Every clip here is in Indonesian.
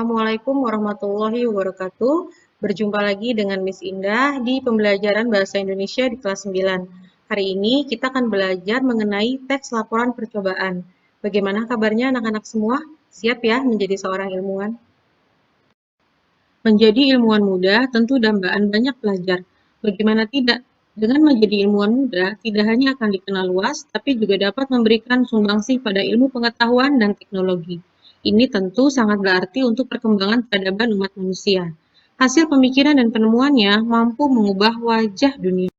Assalamualaikum warahmatullahi wabarakatuh. Berjumpa lagi dengan Miss Indah di pembelajaran Bahasa Indonesia di kelas 9. Hari ini kita akan belajar mengenai teks laporan percobaan. Bagaimana kabarnya anak-anak semua? Siap ya menjadi seorang ilmuwan? Menjadi ilmuwan muda tentu dambaan banyak pelajar. Bagaimana tidak? Dengan menjadi ilmuwan muda, tidak hanya akan dikenal luas, tapi juga dapat memberikan sumbangsih pada ilmu pengetahuan dan teknologi. Ini tentu sangat berarti untuk perkembangan peradaban umat manusia. Hasil pemikiran dan penemuannya mampu mengubah wajah dunia.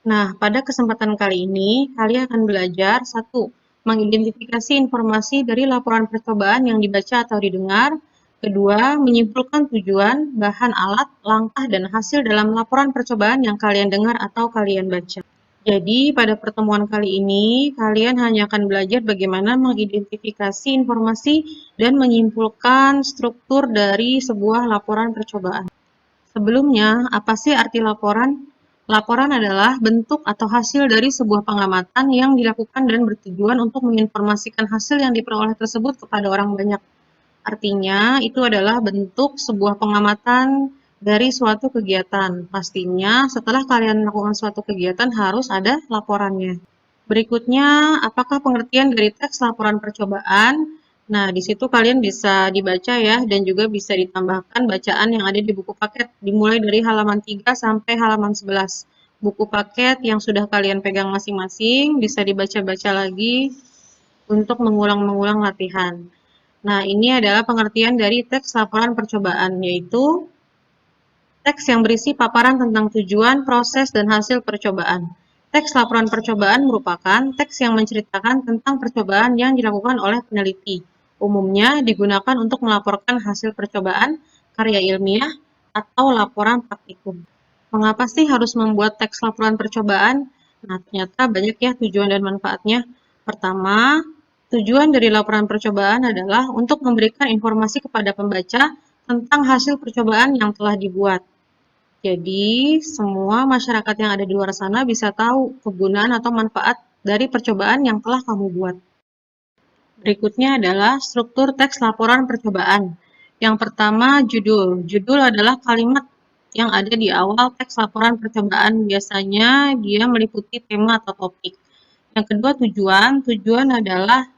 Nah, pada kesempatan kali ini, kalian akan belajar satu, mengidentifikasi informasi dari laporan percobaan yang dibaca atau didengar. Kedua, menyimpulkan tujuan, bahan alat, langkah, dan hasil dalam laporan percobaan yang kalian dengar atau kalian baca. Jadi, pada pertemuan kali ini, kalian hanya akan belajar bagaimana mengidentifikasi informasi dan menyimpulkan struktur dari sebuah laporan percobaan. Sebelumnya, apa sih arti laporan? Laporan adalah bentuk atau hasil dari sebuah pengamatan yang dilakukan dan bertujuan untuk menginformasikan hasil yang diperoleh tersebut kepada orang banyak. Artinya, itu adalah bentuk sebuah pengamatan dari suatu kegiatan. Pastinya, setelah kalian melakukan suatu kegiatan harus ada laporannya. Berikutnya, apakah pengertian dari teks laporan percobaan? Nah, di situ kalian bisa dibaca ya, dan juga bisa ditambahkan bacaan yang ada di buku paket, dimulai dari halaman 3 sampai halaman 11. Buku paket yang sudah kalian pegang masing-masing, bisa dibaca-baca lagi untuk mengulang-mengulang latihan. Nah, ini adalah pengertian dari teks laporan percobaan, yaitu teks yang berisi paparan tentang tujuan, proses, dan hasil percobaan. Teks laporan percobaan merupakan teks yang menceritakan tentang percobaan yang dilakukan oleh peneliti. Umumnya digunakan untuk melaporkan hasil percobaan, karya ilmiah, atau laporan praktikum. Mengapa sih harus membuat teks laporan percobaan? Nah, ternyata banyak ya tujuan dan manfaatnya. Pertama, tujuan dari laporan percobaan adalah untuk memberikan informasi kepada pembaca tentang hasil percobaan yang telah dibuat. Jadi, semua masyarakat yang ada di luar sana bisa tahu kegunaan atau manfaat dari percobaan yang telah kamu buat. Berikutnya adalah struktur teks laporan percobaan. Yang pertama, judul. Judul adalah kalimat yang ada di awal teks laporan percobaan. Biasanya dia meliputi tema atau topik. Yang kedua, tujuan. Tujuan adalah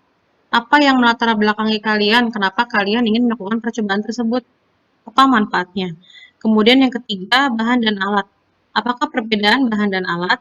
apa yang melatar belakangi kalian, kenapa kalian ingin melakukan percobaan tersebut, apa manfaatnya. Kemudian yang ketiga, bahan dan alat. Apakah perbedaan bahan dan alat?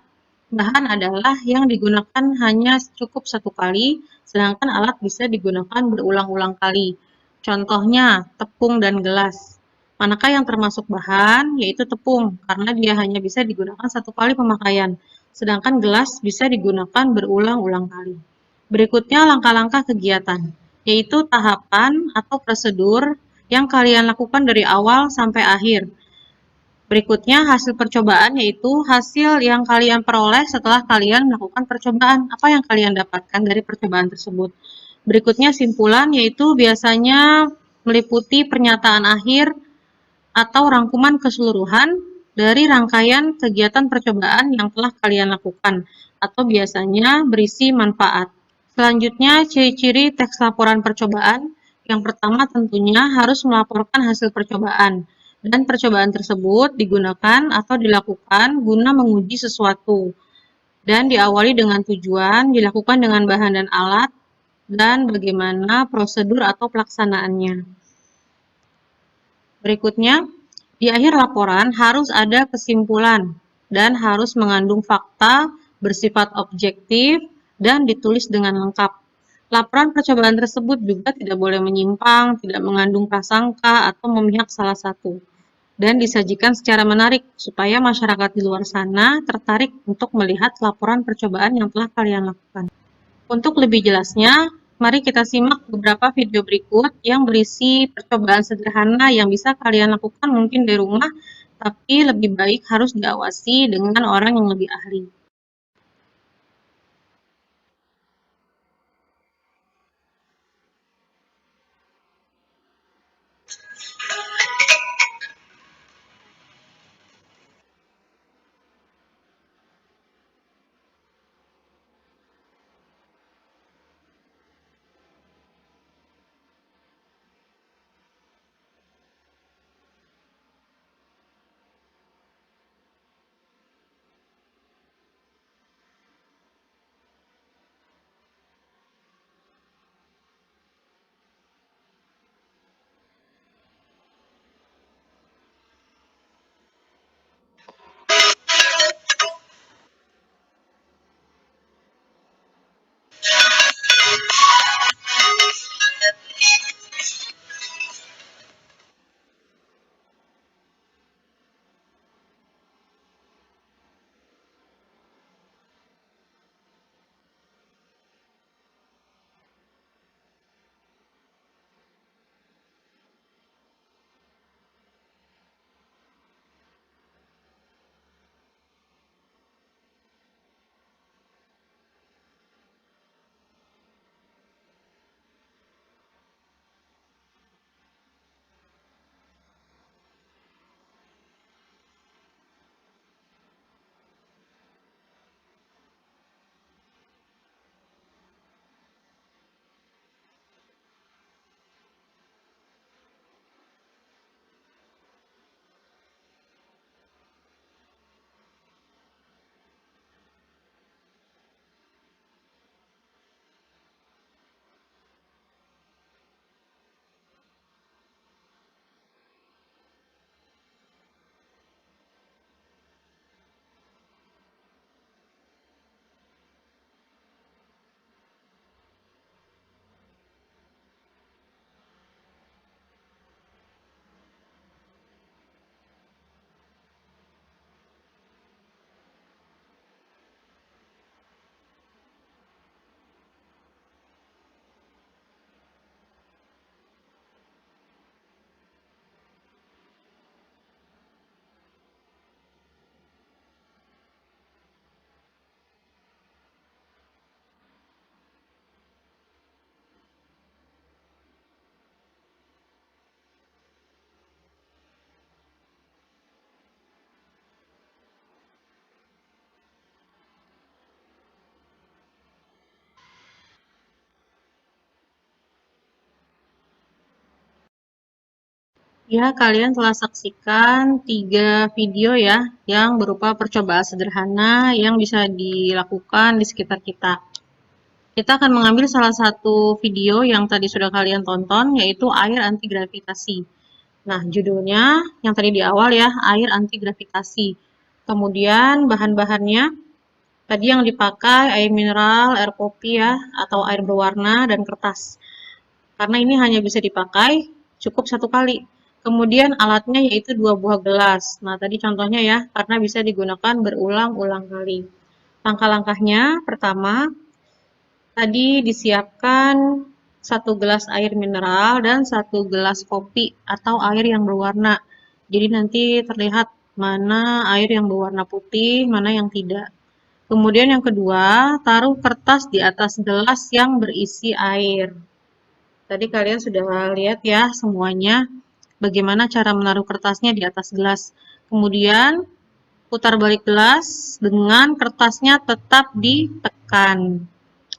Bahan adalah yang digunakan hanya cukup satu kali, sedangkan alat bisa digunakan berulang-ulang kali. Contohnya, tepung dan gelas. Manakah yang termasuk bahan? Yaitu tepung, karena dia hanya bisa digunakan satu kali pemakaian, sedangkan gelas bisa digunakan berulang-ulang kali. Berikutnya langkah-langkah kegiatan, yaitu tahapan atau prosedur yang kalian lakukan dari awal sampai akhir. Berikutnya hasil percobaan, yaitu hasil yang kalian peroleh setelah kalian melakukan percobaan. Apa yang kalian dapatkan dari percobaan tersebut. Berikutnya simpulan, yaitu biasanya meliputi pernyataan akhir atau rangkuman keseluruhan dari rangkaian kegiatan percobaan yang telah kalian lakukan, atau biasanya berisi manfaat. Selanjutnya, ciri-ciri teks laporan percobaan. Yang pertama tentunya harus melaporkan hasil percobaan, dan percobaan tersebut digunakan atau dilakukan guna menguji sesuatu, dan diawali dengan tujuan, dilakukan dengan bahan dan alat, dan bagaimana prosedur atau pelaksanaannya. Berikutnya, di akhir laporan harus ada kesimpulan dan harus mengandung fakta, bersifat objektif, dan ditulis dengan lengkap. Laporan percobaan tersebut juga tidak boleh menyimpang, tidak mengandung prasangka, atau memihak salah satu. Dan disajikan secara menarik, supaya masyarakat di luar sana tertarik untuk melihat laporan percobaan yang telah kalian lakukan. Untuk lebih jelasnya, mari kita simak beberapa video berikut yang berisi percobaan sederhana yang bisa kalian lakukan mungkin di rumah, tapi lebih baik harus diawasi dengan orang yang lebih ahli. Ya, kalian telah saksikan 3 video ya, yang berupa percobaan sederhana yang bisa dilakukan di sekitar kita. Kita akan mengambil salah satu video yang tadi sudah kalian tonton, yaitu air anti gravitasi. Nah, judulnya yang tadi di awal ya, air anti gravitasi. Kemudian bahan-bahannya, tadi yang dipakai air mineral, air kopi ya, atau air berwarna, dan kertas. Karena ini hanya bisa dipakai cukup satu kali. Kemudian alatnya yaitu 2 buah gelas. Nah, tadi contohnya ya, karena bisa digunakan berulang-ulang kali. Langkah-langkahnya, pertama, tadi disiapkan 1 gelas air mineral dan 1 gelas kopi atau air yang berwarna. Jadi nanti terlihat mana air yang berwarna putih, mana yang tidak. Kemudian yang kedua, taruh kertas di atas gelas yang berisi air. Tadi kalian sudah lihat ya semuanya bagaimana cara menaruh kertasnya di atas gelas. Kemudian putar balik gelas dengan kertasnya tetap ditekan.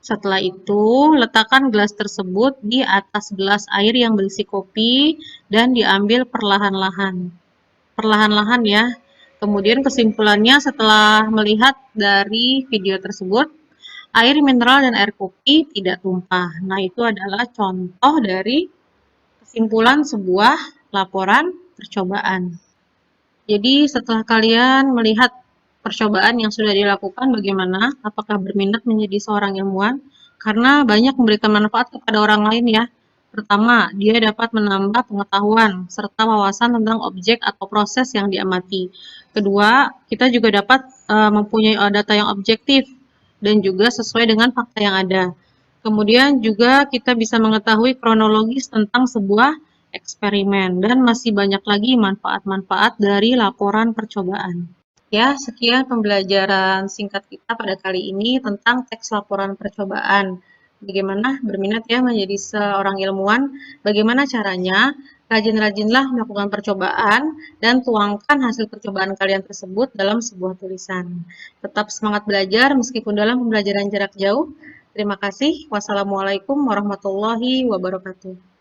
Setelah itu, letakkan gelas tersebut di atas gelas air yang berisi kopi dan diambil perlahan-lahan. Perlahan-lahan ya. Kemudian kesimpulannya setelah melihat dari video tersebut, air mineral dan air kopi tidak tumpah. Nah, itu adalah contoh dari kesimpulan sebuah laporan percobaan. Jadi setelah kalian melihat percobaan yang sudah dilakukan bagaimana? Apakah berminat menjadi seorang ilmuwan? Karena banyak memberikan manfaat kepada orang lain ya. Pertama, dia dapat menambah pengetahuan serta wawasan tentang objek atau proses yang diamati. Kedua, kita juga dapat mempunyai data yang objektif dan juga sesuai dengan fakta yang ada. Kemudian juga kita bisa mengetahui kronologis tentang sebuah eksperimen dan masih banyak lagi manfaat-manfaat dari laporan percobaan. Ya, sekian pembelajaran singkat kita pada kali ini tentang teks laporan percobaan. Bagaimana berminat ya menjadi seorang ilmuwan? Bagaimana caranya? Rajin-rajinlah melakukan percobaan dan tuangkan hasil percobaan kalian tersebut dalam sebuah tulisan. Tetap semangat belajar meskipun dalam pembelajaran jarak jauh. Terima kasih. Wassalamualaikum warahmatullahi wabarakatuh.